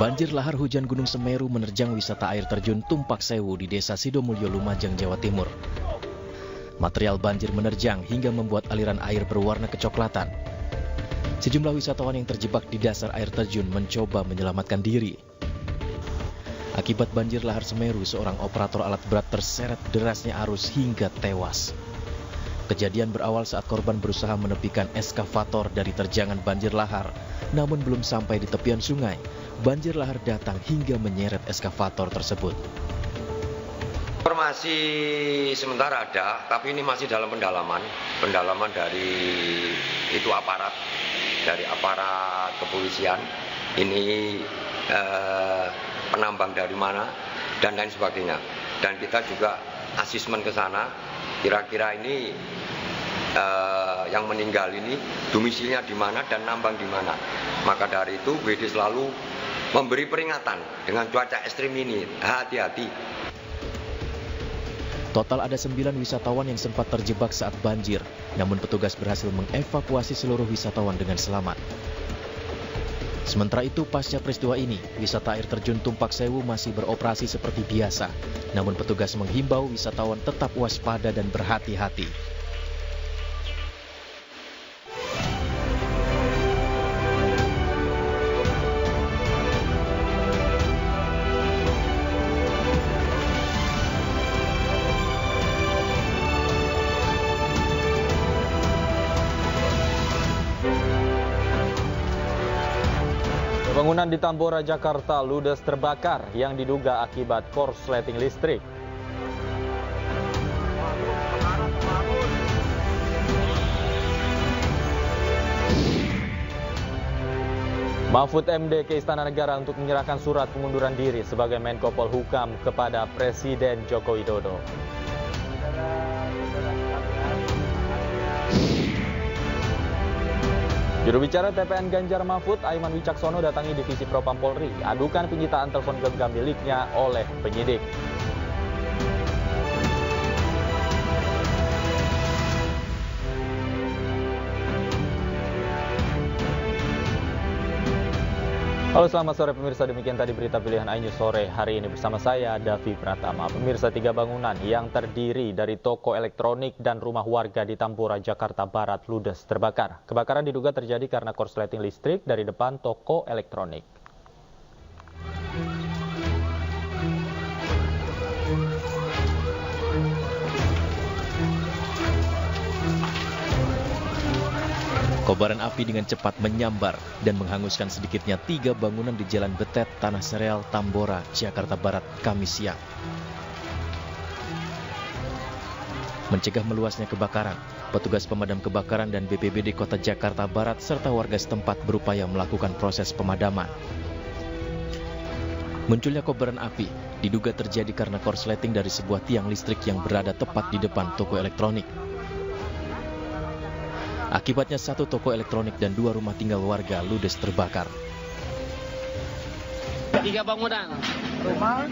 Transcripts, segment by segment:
Banjir lahar hujan Gunung Semeru menerjang wisata air terjun Tumpak Sewu di Desa Sidomulyo, Lumajang, Jawa Timur. Material banjir menerjang hingga membuat aliran air berwarna kecoklatan. Sejumlah wisatawan yang terjebak di dasar air terjun mencoba menyelamatkan diri. Akibat banjir lahar Semeru, seorang operator alat berat terseret derasnya arus hingga tewas. Kejadian berawal saat korban berusaha menepikan eskavator dari terjangan banjir lahar, namun belum sampai di tepian sungai, banjir lahar datang hingga menyeret eskavator tersebut. Informasi sementara ada, tapi ini masih dalam pendalaman dari dari aparat kepolisian. Ini penambang dari mana dan lain sebagainya. Dan kita juga asesmen ke sana, kira-kira ini yang meninggal ini domisilinya di mana dan nambang di mana. Maka dari itu WD selalu memberi peringatan dengan cuaca ekstrim ini, hati-hati. Total ada 9 wisatawan yang sempat terjebak saat banjir, namun petugas berhasil mengevakuasi seluruh wisatawan dengan selamat. Sementara itu, pasca peristiwa ini, wisata air terjun Tumpak Sewu masih beroperasi seperti biasa, namun petugas menghimbau wisatawan tetap waspada dan berhati-hati. Bangunan di Tambora, Jakarta ludes terbakar yang diduga akibat korsleting listrik. Mahfud MD ke Istana Negara untuk menyerahkan surat pengunduran diri sebagai Menko Polhukam kepada Presiden Joko Widodo. Juru bicara TPN Ganjar Mahfud, Aiman Wicaksono, datangi divisi Propam Polri, adukan penyitaan telepon genggam miliknya oleh penyidik. Halo, selamat sore pemirsa, demikian tadi berita pilihan iNews sore hari ini bersama saya Davi Pratama. Pemirsa, 3 bangunan yang terdiri dari toko elektronik dan rumah warga di Tambora, Jakarta Barat ludes terbakar. Kebakaran diduga terjadi karena korsleting listrik dari depan toko elektronik. Kobaran api dengan cepat menyambar dan menghanguskan sedikitnya 3 bangunan di Jalan Betet, Tanah Sereal, Tambora, Jakarta Barat, Kamis siang. Mencegah meluasnya kebakaran, petugas pemadam kebakaran dan BPBD Kota Jakarta Barat serta warga setempat berupaya melakukan proses pemadaman. Munculnya kobaran api diduga terjadi karena korsleting dari sebuah tiang listrik yang berada tepat di depan toko elektronik. Akibatnya 1 toko elektronik dan 2 rumah tinggal warga ludes terbakar. 3 bangunan rumah,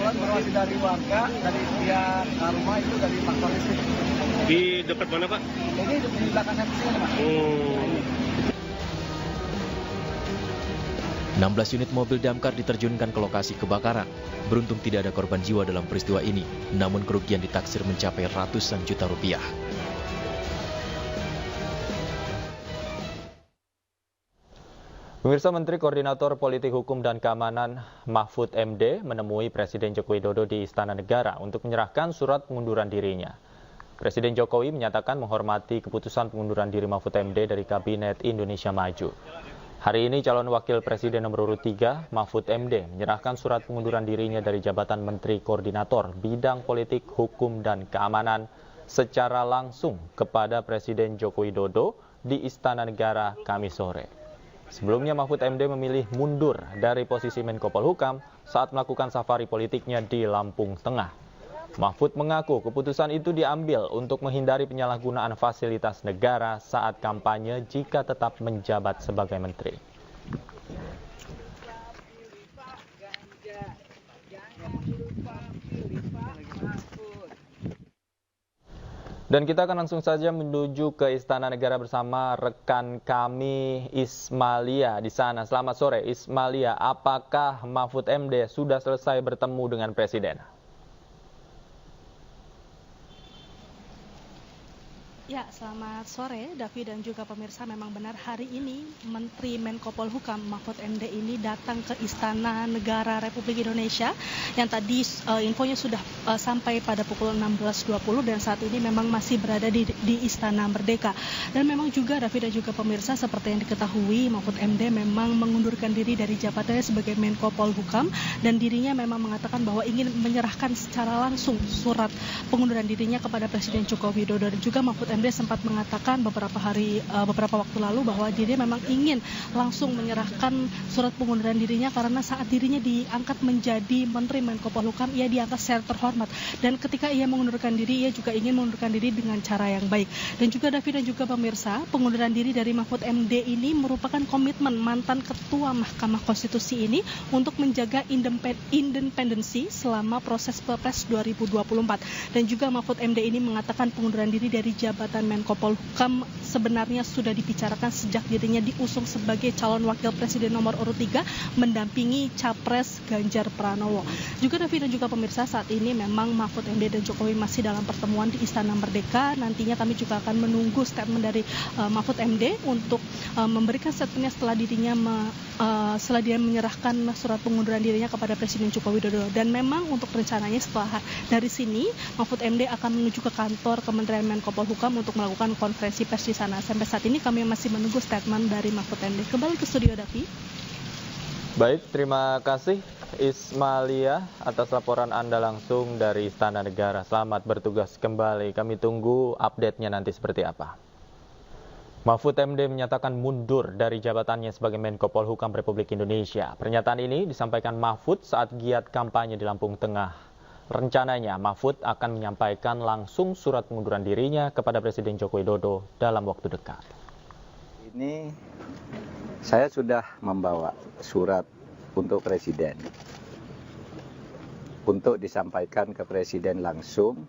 informasi dari warga, dari pihak rumah itu dari faktor listrik. Di dekat mana, Pak? Ini di belakangnya di sini, Pak. 16 unit mobil damkar diterjunkan ke lokasi kebakaran. Beruntung tidak ada korban jiwa dalam peristiwa ini, namun kerugian ditaksir mencapai ratusan juta rupiah. Pemirsa, Menteri Koordinator Politik Hukum dan Keamanan Mahfud MD menemui Presiden Joko Widodo di Istana Negara untuk menyerahkan surat pengunduran dirinya. Presiden Jokowi menyatakan menghormati keputusan pengunduran diri Mahfud MD dari Kabinet Indonesia Maju. Hari ini calon wakil presiden nomor urut 3, Mahfud MD, menyerahkan surat pengunduran dirinya dari jabatan Menteri Koordinator Bidang Politik, Hukum, dan Keamanan secara langsung kepada Presiden Joko Widodo di Istana Negara Kamis sore. Sebelumnya Mahfud MD memilih mundur dari posisi Menko Polhukam saat melakukan safari politiknya di Lampung Tengah. Mahfud mengaku keputusan itu diambil untuk menghindari penyalahgunaan fasilitas negara saat kampanye jika tetap menjabat sebagai menteri. Dan kita akan langsung saja menuju ke Istana Negara bersama rekan kami Ismalia di sana. Selamat sore Ismalia, apakah Mahfud MD sudah selesai bertemu dengan Presiden? Ya, selamat sore Davi dan juga pemirsa. Memang benar hari ini Menteri Menko Polhukam Mahfud MD ini datang ke Istana Negara Republik Indonesia yang tadi infonya sudah sampai pada pukul 16.20 dan saat ini memang masih berada di Istana Merdeka. Dan memang juga Davi dan juga pemirsa, seperti yang diketahui Mahfud MD memang mengundurkan diri dari jabatannya sebagai Menko Polhukam dan dirinya memang mengatakan bahwa ingin menyerahkan secara langsung surat pengunduran dirinya kepada Presiden Joko Widodo. Dan juga Mahfud MD sempat mengatakan beberapa waktu lalu bahwa dirinya memang ingin langsung menyerahkan surat pengunduran dirinya karena saat dirinya diangkat menjadi Menteri Menko Polhukam, ia diangkat secara terhormat, dan ketika ia mengundurkan diri, ia juga ingin mengundurkan diri dengan cara yang baik. Dan juga Davi dan juga pemirsa, pengunduran diri dari Mahfud MD ini merupakan komitmen mantan Ketua Mahkamah Konstitusi ini untuk menjaga independensi selama proses Pilpres 2024. Dan juga Mahfud MD ini mengatakan pengunduran diri dari jabatan Menko Polhukam sebenarnya sudah dibicarakan sejak dirinya diusung sebagai calon wakil presiden nomor urut 3 mendampingi Capres Ganjar Pranowo. Juga Davi dan juga pemirsa, saat ini memang Mahfud MD dan Jokowi masih dalam pertemuan di Istana Merdeka. Nantinya kami juga akan menunggu statement dari Mahfud MD untuk memberikan statementnya setelah dia menyerahkan surat pengunduran dirinya kepada Presiden Joko Widodo. Dan memang untuk rencananya setelah dari sini Mahfud MD akan menuju ke kantor Kementerian Menko Polhukam untuk melakukan konferensi pers di sana. Sampai saat ini kami masih menunggu statement dari Mahfud MD. Kembali ke studio Davi. Baik, terima kasih Ismalia atas laporan Anda langsung dari Istana Negara. Selamat bertugas kembali. Kami tunggu update-nya nanti seperti apa. Mahfud MD menyatakan mundur dari jabatannya sebagai Menko Polhukam Republik Indonesia. Pernyataan ini disampaikan Mahfud saat giat kampanye di Lampung Tengah. Rencananya Mahfud akan menyampaikan langsung surat pengunduran dirinya kepada Presiden Joko Widodo dalam waktu dekat. Ini saya sudah membawa surat untuk Presiden untuk disampaikan ke Presiden langsung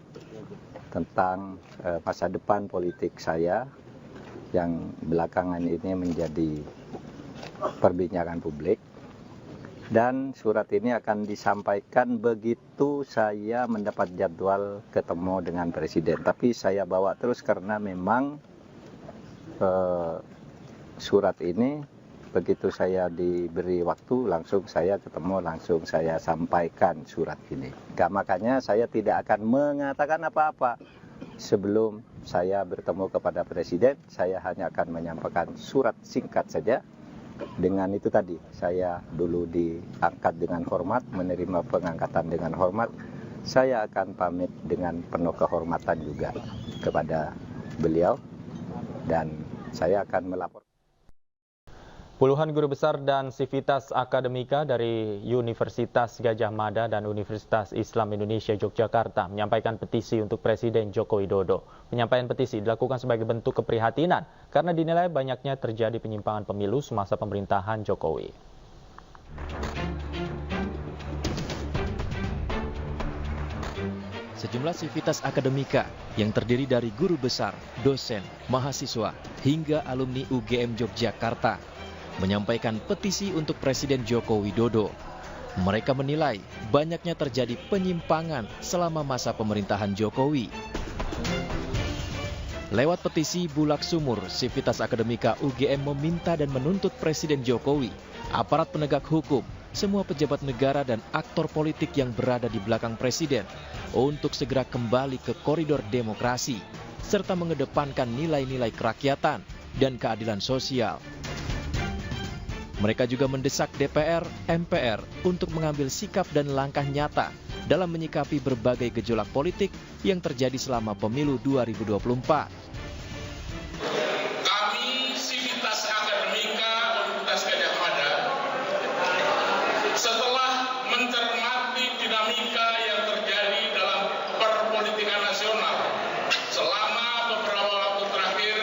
tentang masa depan politik saya yang belakangan ini menjadi perbincangan publik. Dan surat ini akan disampaikan begitu saya mendapat jadwal ketemu dengan Presiden. Tapi saya bawa terus karena memang surat ini begitu saya diberi waktu langsung saya ketemu, langsung saya sampaikan surat ini. Makanya saya tidak akan mengatakan apa-apa sebelum saya bertemu kepada Presiden. Saya hanya akan menyampaikan surat singkat saja. Dengan itu tadi, saya dulu diangkat dengan hormat, menerima pengangkatan dengan hormat. Saya akan pamit dengan penuh kehormatan juga kepada beliau dan saya akan melapor. Puluhan guru besar dan sivitas akademika dari Universitas Gadjah Mada dan Universitas Islam Indonesia Yogyakarta menyampaikan petisi untuk Presiden Joko Widodo. Penyampaian petisi dilakukan sebagai bentuk keprihatinan karena dinilai banyaknya terjadi penyimpangan pemilu semasa pemerintahan Jokowi. Sejumlah sivitas akademika yang terdiri dari guru besar, dosen, mahasiswa, hingga alumni UGM Yogyakarta menyampaikan petisi untuk Presiden Joko Widodo. Mereka menilai banyaknya terjadi penyimpangan selama masa pemerintahan Jokowi. Lewat petisi Bulak Sumur, sivitas akademika UGM meminta dan menuntut Presiden Jokowi, aparat penegak hukum, semua pejabat negara dan aktor politik yang berada di belakang Presiden untuk segera kembali ke koridor demokrasi, serta mengedepankan nilai-nilai kerakyatan dan keadilan sosial. Mereka juga mendesak DPR, MPR untuk mengambil sikap dan langkah nyata dalam menyikapi berbagai gejolak politik yang terjadi selama pemilu 2024. Kami, sivitas akademika Universitas Gadjah Mada, setelah mencermati dinamika yang terjadi dalam perpolitikan nasional selama beberapa waktu terakhir,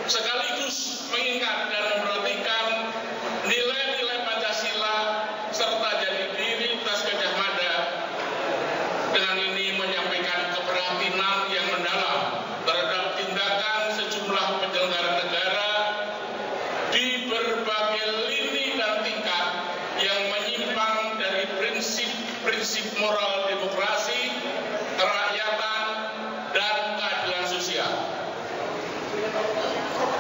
sekaligus mengingat dan memperhatikan nilai-nilai Pancasila serta jati diri Universitas Gadjah Mada, dengan ini menyampaikan keprihatinan yang mendalam moral demokrasi, kerakyatan, dan keadilan sosial.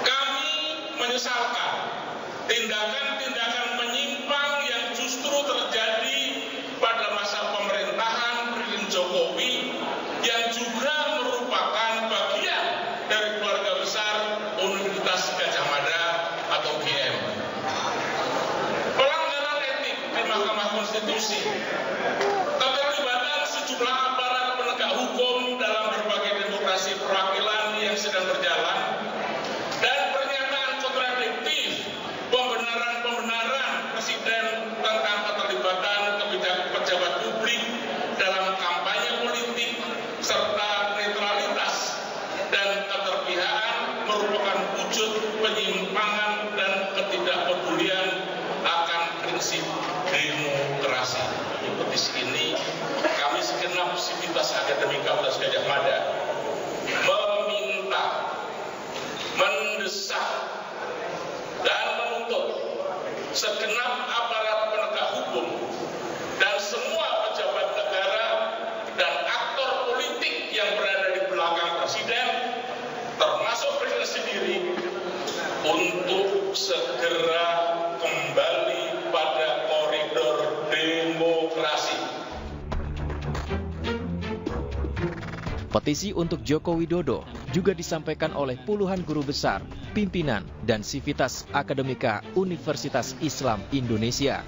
Kami menyesalkan tindakan-tindakan menyimpang yang justru terjadi pada masa pemerintahan Presiden Jokowi yang juga merupakan bagian dari keluarga besar Universitas Gadjah Mada atau UGM. Pelanggaran etik di Mahkamah Konstitusi, keterlibatan sejumlah aparat penegak hukum dalam berbagai demokrasi perwakilan yang sedang berjalan, dan pernyataan kontradiktif pembenaran Presiden tentang keterlibatan pejabat publik dalam kampanye politik serta netralitas dan keterpihakan merupakan wujud penyimpangan dan ketidakpedulian akan prinsip demokrasi. Di petisi ini kami segenap sivitas akademika Universitas Gadjah Mada meminta, mendesak, dan menuntut segenap aparat penegak hukum dan semua pejabat negara dan aktor politik yang berada di belakang Presiden, termasuk Presiden sendiri, untuk segera kembali pada koridor demokrasi. Petisi untuk Joko Widodo juga disampaikan oleh puluhan guru besar, pimpinan, dan sivitas akademika Universitas Islam Indonesia